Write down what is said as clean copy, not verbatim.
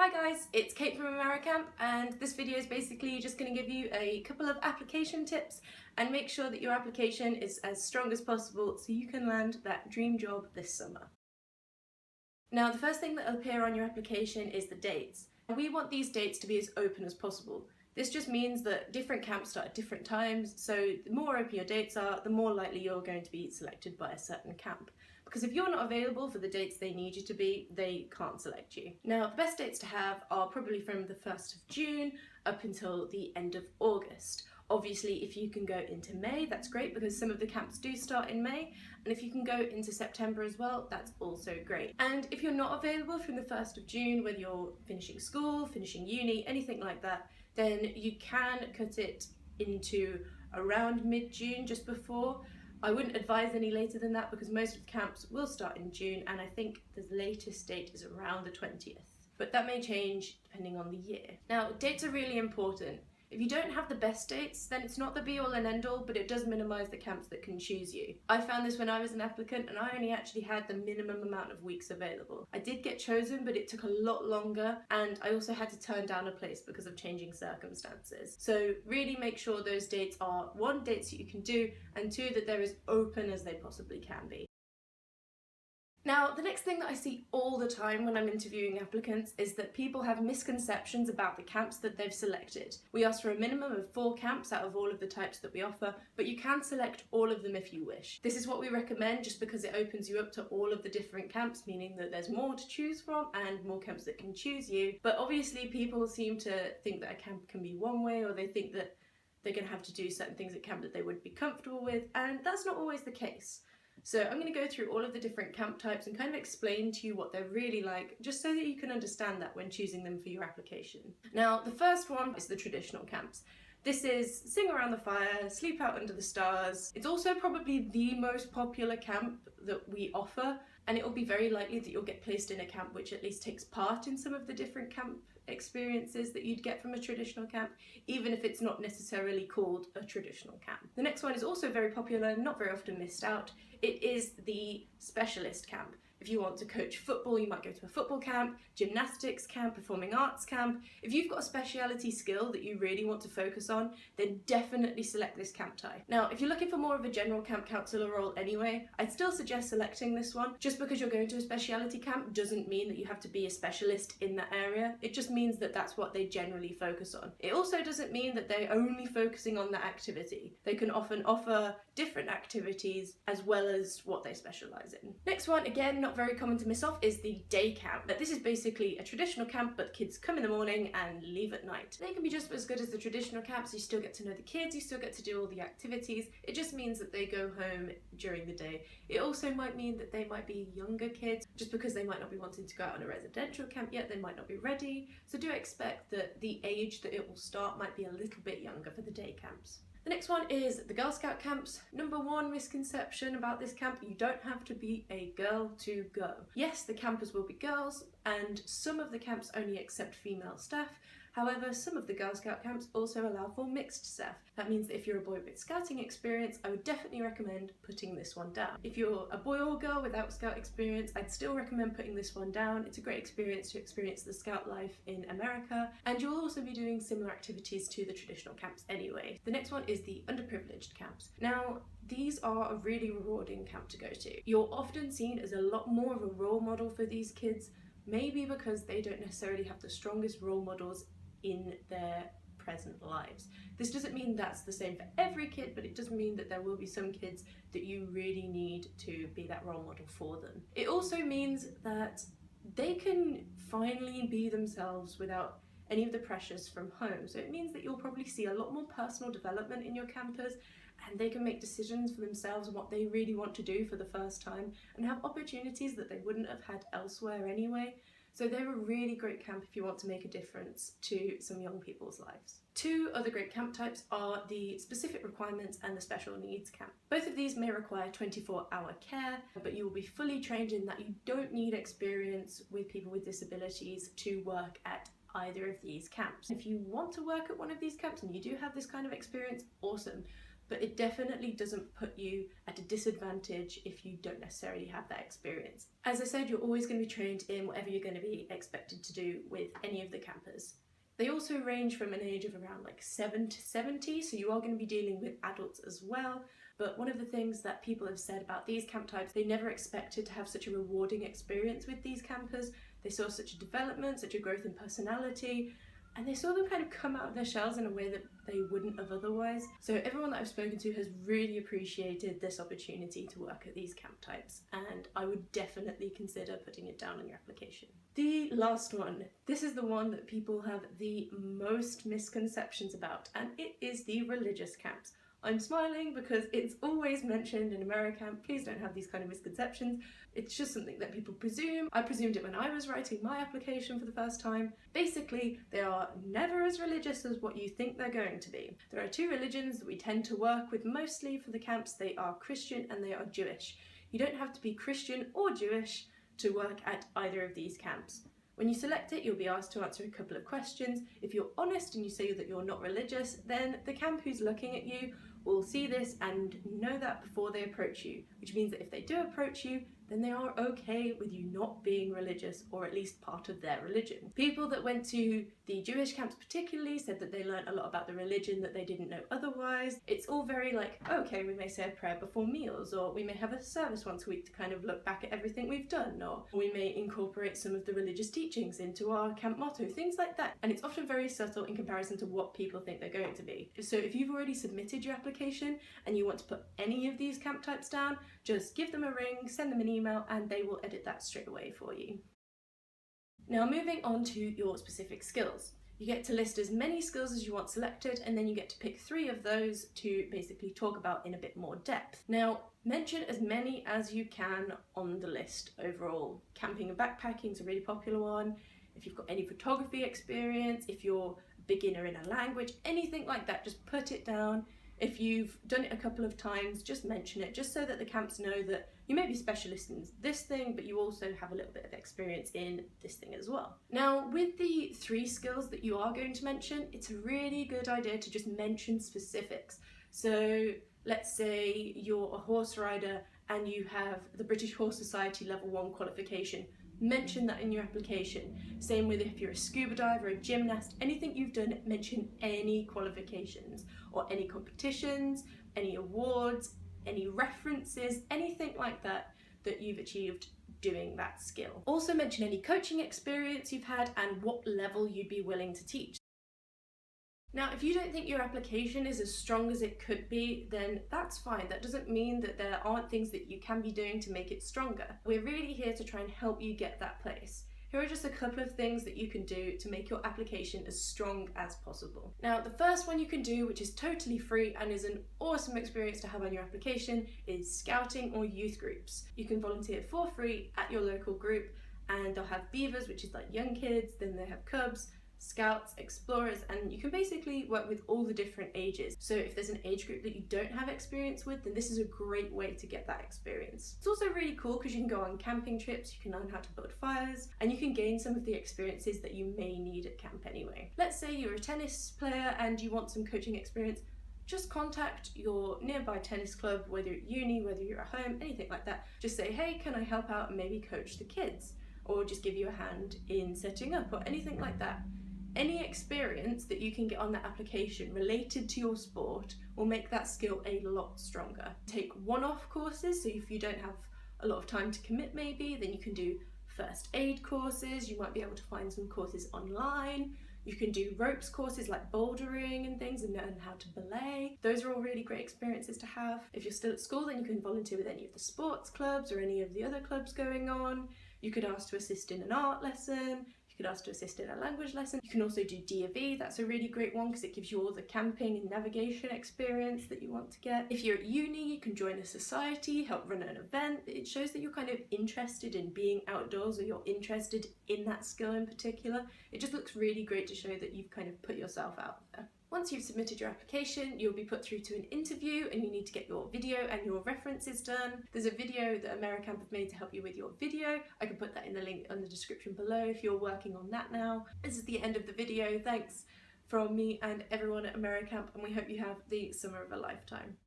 Hi guys, it's Kate from AmeriCamp, and this video is basically just going to give you a couple of application tips and make sure that your application is as strong as possible so you can land that dream job this summer. Now, the first thing that will appear on your application is the dates. We want these dates to be as open as possible. This just means that different camps start at different times, so the more open your dates are, the more likely you're going to be selected by a certain camp. Because if you're not available for the dates they need you to be, they can't select you. Now, the best dates to have are probably from the 1st of June up until the end of August. Obviously, if you can go into May, that's great because some of the camps do start in May, and if you can go into September as well, that's also great. And if you're not available from the 1st of June, whether you're finishing school, finishing uni, anything like that, then you can cut it into around mid-June, just before. I wouldn't advise any later than that because most of the camps will start in June, and I think the latest date is around the 20th. But that may change depending on the year. Now, dates are really important. If you don't have the best dates, then it's not the be-all and end-all, but it does minimise the camps that can choose you. I found this when I was an applicant, and I only actually had the minimum amount of weeks available. I did get chosen, but it took a lot longer, and I also had to turn down a place because of changing circumstances. So really make sure those dates are, 1, dates that you can do, and 2, that they're as open as they possibly can be. Now, the next thing that I see all the time when I'm interviewing applicants is that people have misconceptions about the camps that they've selected. We ask for a minimum of 4 camps out of all of the types that we offer, but you can select all of them if you wish. This is what we recommend just because it opens you up to all of the different camps, meaning that there's more to choose from and more camps that can choose you. But obviously people seem to think that a camp can be one way, or they think that they're going to have to do certain things at camp that they wouldn't be comfortable with, and that's not always the case. So I'm going to go through all of the different camp types and kind of explain to you what they're really like, just so that you can understand that when choosing them for your application. Now, the first one is the traditional camps. This is sing around the fire, sleep out under the stars. It's also probably the most popular camp that we offer, and it will be very likely that you'll get placed in a camp which at least takes part in some of the different camp experiences that you'd get from a traditional camp, even if it's not necessarily called a traditional camp. The next one is also very popular and not very often missed out. It is the specialist camp. If you want to coach football, you might go to a football camp, gymnastics camp, performing arts camp. If you've got a speciality skill that you really want to focus on, then definitely select this camp type. Now, if you're looking for more of a general camp counsellor role anyway, I'd still suggest selecting this one. Just because you're going to a speciality camp doesn't mean that you have to be a specialist in that area. It just means that that's what they generally focus on. It also doesn't mean that they're only focusing on that activity. They can often offer different activities as well as what they specialise in. Next one, again, not very common to miss off, is the day camp. This is basically a traditional camp, but kids come in the morning and leave at night. They can be just as good as the traditional camps. You still get to know the kids, you still get to do all the activities. It just means that they go home during the day. It also might mean that they might be younger kids, just because they might not be wanting to go out on a residential camp yet, they might not be ready. So do expect that the age that it will start might be a little bit younger for the day camps. The next one is the Girl Scout camps. Number 1 misconception about this camp: you don't have to be a girl to go. Yes, the campers will be girls, and some of the camps only accept female staff. However, some of the Girl Scout camps also allow for mixed staff. That means that if you're a boy with scouting experience, I would definitely recommend putting this one down. If you're a boy or girl without scout experience, I'd still recommend putting this one down. It's a great experience to experience the scout life in America, and you'll also be doing similar activities to the traditional camps anyway. The next one is the underprivileged camps. Now, these are a really rewarding camp to go to. You're often seen as a lot more of a role model for these kids, maybe because they don't necessarily have the strongest role models in their present lives. This doesn't mean that's the same for every kid, but it does mean that there will be some kids that you really need to be that role model for them. It also means that they can finally be themselves without any of the pressures from home. So it means that you'll probably see a lot more personal development in your campers, and they can make decisions for themselves on what they really want to do for the first time and have opportunities that they wouldn't have had elsewhere anyway. So they're a really great camp if you want to make a difference to some young people's lives. 2 other great camp types are the specific requirements and the special needs camp. Both of these may require 24-hour care, but you will be fully trained in that you don't need experience with people with disabilities to work at either of these camps. If you want to work at one of these camps and you do have this kind of experience, awesome. but it definitely doesn't put you at a disadvantage if you don't necessarily have that experience. As I said, you're always going to be trained in whatever you're going to be expected to do with any of the campers. They also range from an age of around like 7 to 70, so you are going to be dealing with adults as well. But one of the things that people have said about these camp types, they never expected to have such a rewarding experience with these campers. They saw such a development, such a growth in personality, and they saw them kind of come out of their shells in a way that they wouldn't have otherwise. So everyone that I've spoken to has really appreciated this opportunity to work at these camp types, and I would definitely consider putting it down on your application. The last one. This is the one that people have the most misconceptions about, and it is the religious camps. I'm smiling because it's always mentioned in AmeriCamp. Please don't have these kind of misconceptions. It's just something that people presume. I presumed it when I was writing my application for the first time. Basically, they are never as religious as what you think they're going to be. There are two religions that we tend to work with mostly for the camps. They are Christian and they are Jewish. You don't have to be Christian or Jewish to work at either of these camps. When you select it, you'll be asked to answer a couple of questions. If you're honest and you say that you're not religious, then the camp who's looking at you will see this and know that before they approach you, which means that if they do approach you, then they are okay with you not being religious, or at least part of their religion. People that went to the Jewish camps particularly said that they learned a lot about the religion that they didn't know otherwise. It's all very like, okay, we may say a prayer before meals, or we may have a service once a week to kind of look back at everything we've done, or we may incorporate some of the religious teachings into our camp motto, things like that. And it's often very subtle in comparison to what people think they're going to be. So if you've already submitted your application and you want to put any of these camp types down, just give them a ring, send them an email, and they will edit that straight away for you. Now moving on to your specific skills. You get to list as many skills as you want selected, and then you get to pick 3 of those to basically talk about in a bit more depth. Now, mention as many as you can on the list overall. Camping and backpacking is a really popular one. If you've got any photography experience, if you're a beginner in a language, anything like that, just put it down. If you've done it a couple of times, just mention it, just so that the camps know that you may be specialist in this thing, but you also have a little bit of experience in this thing as well. Now, with the 3 skills that you are going to mention, it's a really good idea to just mention specifics. So let's say you're a horse rider and you have the British Horse Society Level 1 qualification. Mention that in your application. Same with if you're a scuba diver, a gymnast, anything you've done, mention any qualifications or any competitions, any awards, any references, anything like that that you've achieved doing that skill. Also mention any coaching experience you've had and what level you'd be willing to teach. Now, if you don't think your application is as strong as it could be, then that's fine. That doesn't mean that there aren't things that you can be doing to make it stronger. We're really here to try and help you get that place. Here are just a couple of things that you can do to make your application as strong as possible. Now, the first one you can do, which is totally free and is an awesome experience to have on your application, is scouting or youth groups. You can volunteer for free at your local group, and they'll have beavers, which is like young kids, then they have cubs, scouts, explorers, and you can basically work with all the different ages. So if there's an age group that you don't have experience with, then this is a great way to get that experience. It's also really cool because you can go on camping trips, you can learn how to build fires, and you can gain some of the experiences that you may need at camp anyway. Let's say you're a tennis player and you want some coaching experience. Just contact your nearby tennis club, whether you're at uni, whether you're at home, anything like that. Just say, hey, can I help out and maybe coach the kids? Or just give you a hand in setting up or anything like that. Any experience that you can get on that application related to your sport will make that skill a lot stronger. Take one-off courses, so if you don't have a lot of time to commit maybe, then you can do first aid courses, you might be able to find some courses online, you can do ropes courses like bouldering and things and learn how to belay. Those are all really great experiences to have. If you're still at school, then you can volunteer with any of the sports clubs or any of the other clubs going on. You could ask to assist in an art lesson, you could ask to assist in a language lesson. You can also do D&V, that's a really great one because it gives you all the camping and navigation experience that you want to get. If you're at uni, you can join a society, help run an event. It shows that you're kind of interested in being outdoors, or you're interested in that skill in particular. It just looks really great to show that you've kind of put yourself out there. Once you've submitted your application, you'll be put through to an interview and you need to get your video and your references done. There's a video that AmeriCamp have made to help you with your video. I can put that in the link in the description below if you're working on that now. This is the end of the video. Thanks from me and everyone at AmeriCamp, and we hope you have the summer of a lifetime.